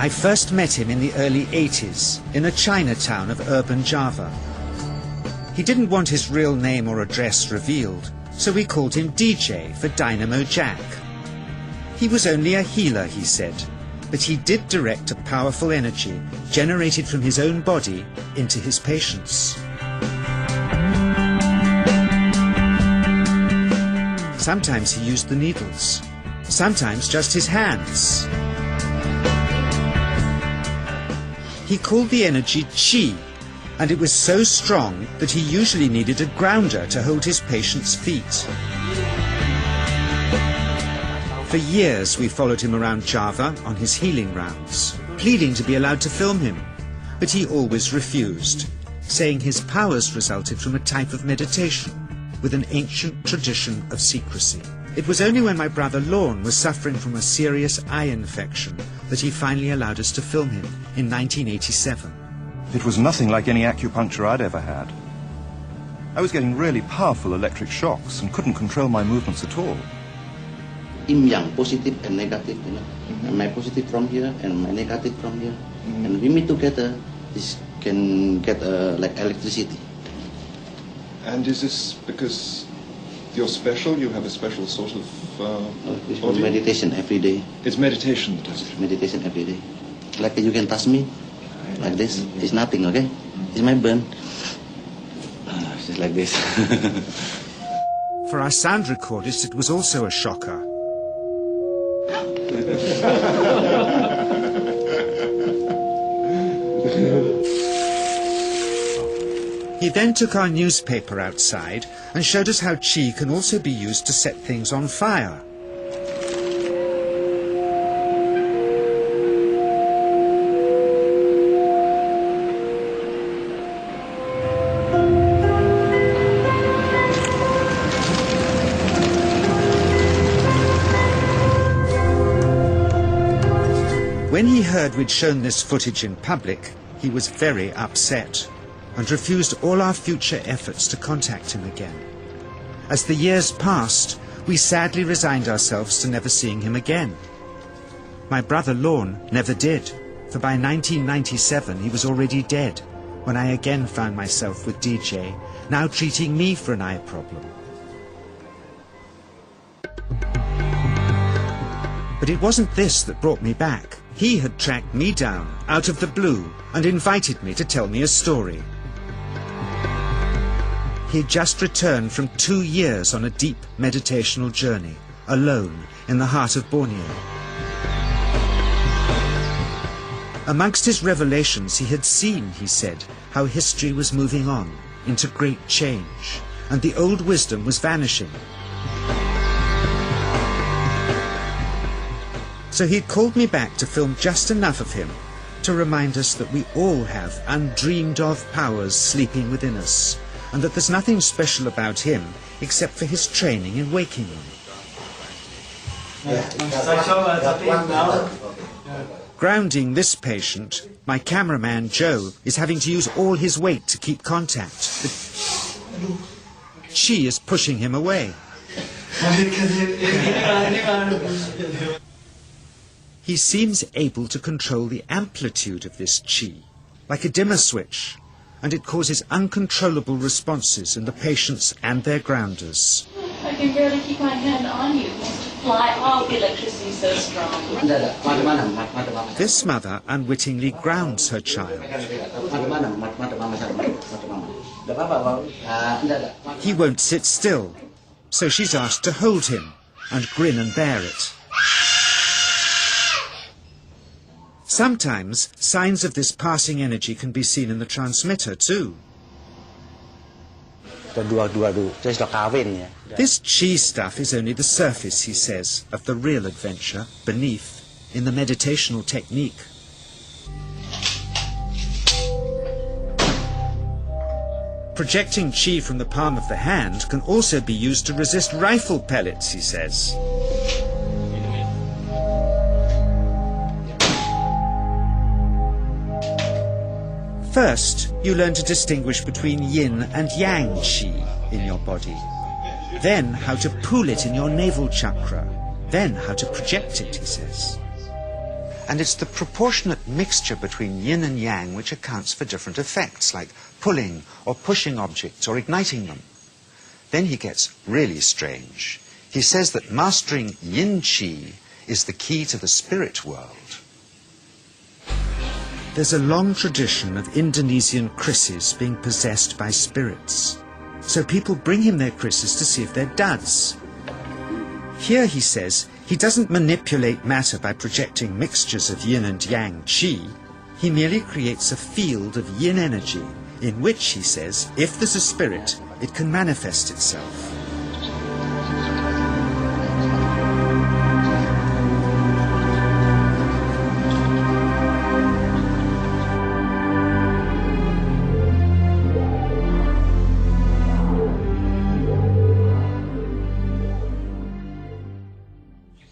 I first met him in the early 80s in a Chinatown of urban Java. He didn't want his real name or address revealed, so we called him DJ for Dynamo Jack. He was only a healer, he said, but he did direct a powerful energy generated from his own body into his patients. Sometimes he used the needles, sometimes just his hands. He called the energy Qi, and it was so strong that he usually needed a grounder to hold his patients' feet. For years we followed him around Java on his healing rounds, pleading to be allowed to film him, but he always refused, saying his powers resulted from a type of meditation with an ancient tradition of secrecy. It was only when my brother Lorne was suffering from a serious eye infection that he finally allowed us to film him in 1987. It was nothing like any acupuncture I'd ever had. I was getting really powerful electric shocks and couldn't control my movements at all. Yin yang, positive and negative, you know. And my positive from here and my negative from here. And we meet together, this can get like electricity. And is this because you're special? You have a special sort of it's meditation every day. It's meditation that does it? Meditation every day. Like you can touch me, like this. It's nothing, okay? It's my burn. Just like this. For our sound recordist, it was also a shocker. He then took our newspaper outside and showed us how Qi can also be used to set things on fire. When he heard we'd shown this footage in public, he was very upset and refused all our future efforts to contact him again. As the years passed, we sadly resigned ourselves to never seeing him again. My brother Lorne never did, for by 1997 he was already dead, when I again found myself with DJ, now treating me for an eye problem. But it wasn't this that brought me back. He had tracked me down out of the blue and invited me to tell me a story. He'd just returned from 2 years on a deep meditational journey, alone in the heart of Borneo. Amongst his revelations, he had seen, he said, how history was moving on into great change, and the old wisdom was vanishing. So he'd called me back to film just enough of him to remind us that we all have undreamed of powers sleeping within us, and that there's nothing special about him except for his training in waking them. Grounding this patient, my cameraman Joe is having to use all his weight to keep contact. Qi is pushing him away. He seems able to control the amplitude of this Qi, like a dimmer switch, and it causes uncontrollable responses in the patients and their grounders. I can barely keep my hand on you. Fly off, the electricity is so strong. This mother unwittingly grounds her child. He won't sit still, so she's asked to hold him and grin and bear it. Sometimes signs of this passing energy can be seen in the transmitter too. This Qi stuff is only the surface, he says, of the real adventure beneath, in the meditational technique. Projecting Qi from the palm of the hand can also be used to resist rifle pellets, he says. First, you learn to distinguish between yin and yang Qi in your body. Then how to pool it in your navel chakra. Then how to project it, he says. And it's the proportionate mixture between yin and yang which accounts for different effects, like pulling or pushing objects or igniting them. Then he gets really strange. He says that mastering yin qi is the key to the spirit world. There's a long tradition of Indonesian krisis being possessed by spirits. So people bring him their krisis to see if they're duds. Here, he says, he doesn't manipulate matter by projecting mixtures of yin and yang qi. He merely creates a field of yin energy in which, he says, if there's a spirit, it can manifest itself.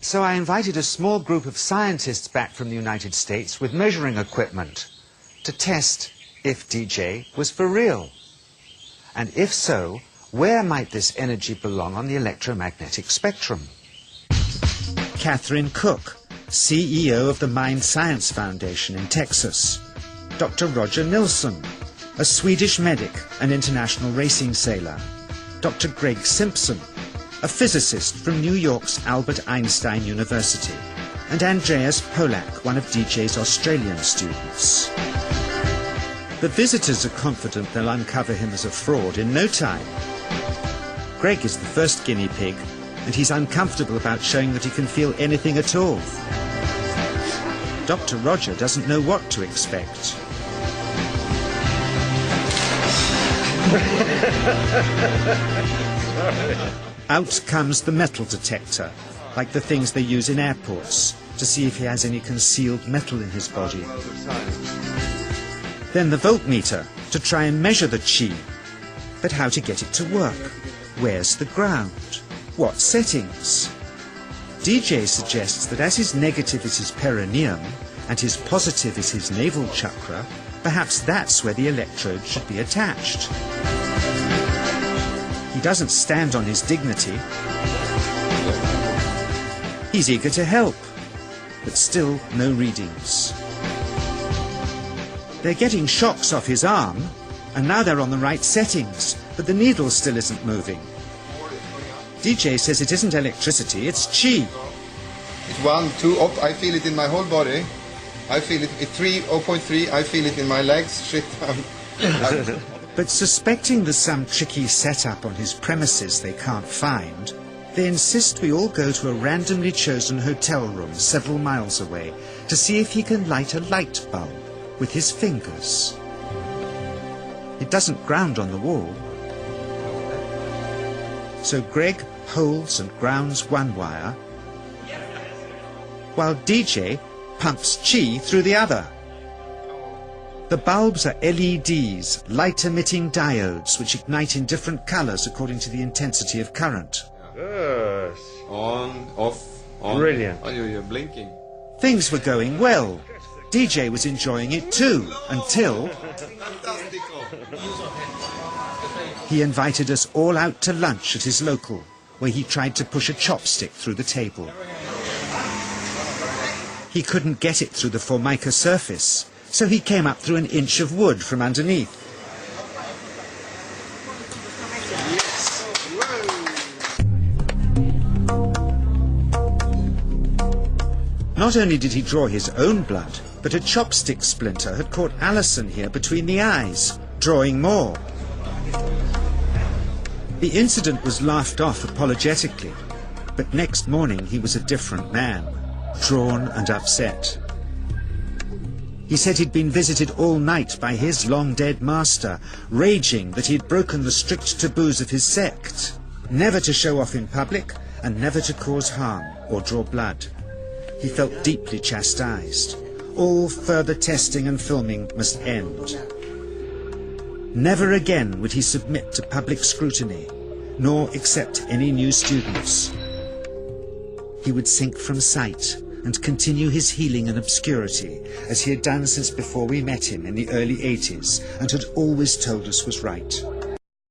So I invited a small group of scientists back from the United States with measuring equipment to test if DJ was for real. And if so, where might this energy belong on the electromagnetic spectrum? Catherine Cook, CEO of the Mind Science Foundation in Texas. Dr. Roger Nilsson, a Swedish medic and international racing sailor. Dr. Greg Simpson, a physicist from New York's Albert Einstein University, and Andreas Polak, one of DJ's Australian students. The visitors are confident they'll uncover him as a fraud in no time. Greg is the first guinea pig, and he's uncomfortable about showing that he can feel anything at all. Dr. Roger doesn't know what to expect. Out comes the metal detector, like the things they use in airports, to see if he has any concealed metal in his body. Then the voltmeter, to try and measure the qi. But how to get it to work? Where's the ground? What settings? DJ suggests that as his negative is his perineum, and his positive is his navel chakra, perhaps that's where the electrode should be attached. He doesn't stand on his dignity. He's eager to help, but still no readings. They're getting shocks off his arm, and now they're on the right settings, but the needle still isn't moving. DJ says it isn't electricity, it's qi. It's 1, 2, up, I feel it in my whole body. I feel it at 3, 0.3, I feel it in my legs. Shit. But suspecting there's some tricky setup on his premises they can't find, they insist we all go to a randomly chosen hotel room several miles away to see if he can light a light bulb with his fingers. It doesn't ground on the wall. So Greg holds and grounds one wire, while DJ pumps qi through the other. The bulbs are LEDs, light-emitting diodes, which ignite in different colours according to the intensity of current. Yes. On, off, on. Brilliant. Oh, you're blinking. Things were going well. DJ was enjoying it too, until he invited us all out to lunch at his local, where he tried to push a chopstick through the table. He couldn't get it through the formica surface, so he came up through an inch of wood from underneath. Not only did he draw his own blood, but a chopstick splinter had caught Alison here between the eyes, drawing more. The incident was laughed off apologetically, but next morning he was a different man, drawn and upset. He said he'd been visited all night by his long-dead master, raging that he'd broken the strict taboos of his sect, never to show off in public and never to cause harm or draw blood. He felt deeply chastised. All further testing and filming must end. Never again would he submit to public scrutiny, nor accept any new students. He would sink from sight and continue his healing in obscurity, as he had done since before we met him in the early 80s, and had always told us was right.